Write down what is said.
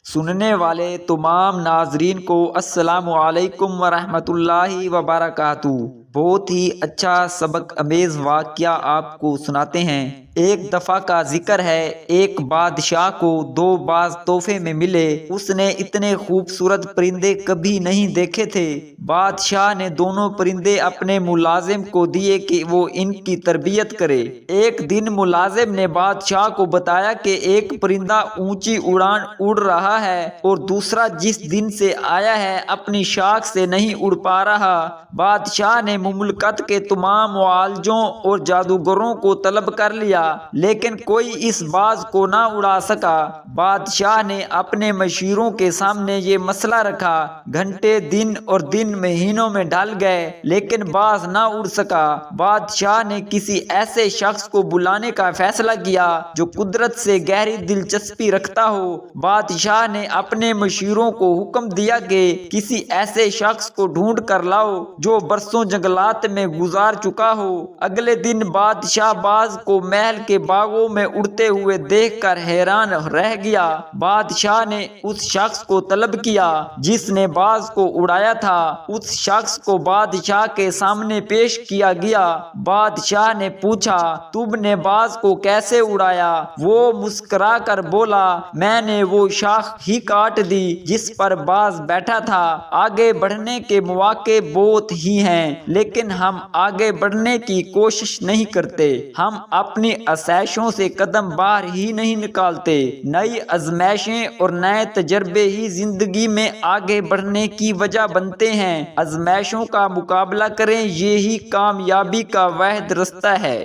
سننے والے تمام ناظرین کو السلام علیکم ورحمۃ اللہ وبرکاتہ۔ بہت ہی اچھا سبق امیز واقعہ آپ کو سناتے ہیں۔ ایک دفعہ کا ذکر ہے، ایک بادشاہ کو دو باز تحفے میں ملے۔ اس نے اتنے خوبصورت پرندے کبھی نہیں دیکھے تھے۔ بادشاہ نے دونوں پرندے اپنے ملازم کو دیے کہ وہ ان کی تربیت کرے۔ ایک دن ملازم نے بادشاہ کو بتایا کہ ایک پرندہ اونچی اڑان اڑ رہا ہے اور دوسرا جس دن سے آیا ہے اپنی شاخ سے نہیں اڑ پا رہا۔ بادشاہ نے مملکت کے تمام معالجوں اور جادوگروں کو طلب کر لیا، لیکن کوئی اس باز کو نہ اڑا سکا۔ بادشاہ نے اپنے مشیروں کے سامنے یہ مسئلہ رکھا۔ گھنٹے دن اور دن مہینوں میں ڈھل گئے لیکن باز نہ اڑ سکا۔ بادشاہ نے کسی ایسے شخص کو بلانے کا فیصلہ کیا جو قدرت سے گہری دلچسپی رکھتا ہو۔ بادشاہ نے اپنے مشیروں کو حکم دیا کہ کسی ایسے شخص کو ڈھونڈ کر لاؤ جو برسوں جنگلات میں گزار چکا ہو۔ اگلے دن بادشاہ باز کو محل کے باغوں میں اڑتے ہوئے دیکھ کر حیران رہ گیا۔ بادشاہ نے اس شخص کو طلب کیا جس نے باز کو اڑایا تھا۔ اس شخص کو بادشاہ کے سامنے پیش کیا گیا۔ بادشاہ نے پوچھا، تم نے باز کو کیسے اڑایا؟ وہ مسکرا کر بولا، میں نے وہ شاخ ہی کاٹ دی جس پر باز بیٹھا تھا۔ آگے بڑھنے کے مواقع بہت ہی ہیں لیکن ہم آگے بڑھنے کی کوشش نہیں کرتے۔ ہم اپنی آسائشوں سے قدم باہر ہی نہیں نکالتے۔ نئی آزمائشیں اور نئے تجربے ہی زندگی میں آگے بڑھنے کی وجہ بنتے ہیں۔ آزمائشوں کا مقابلہ کریں، یہی کامیابی کا واحد راستہ ہے۔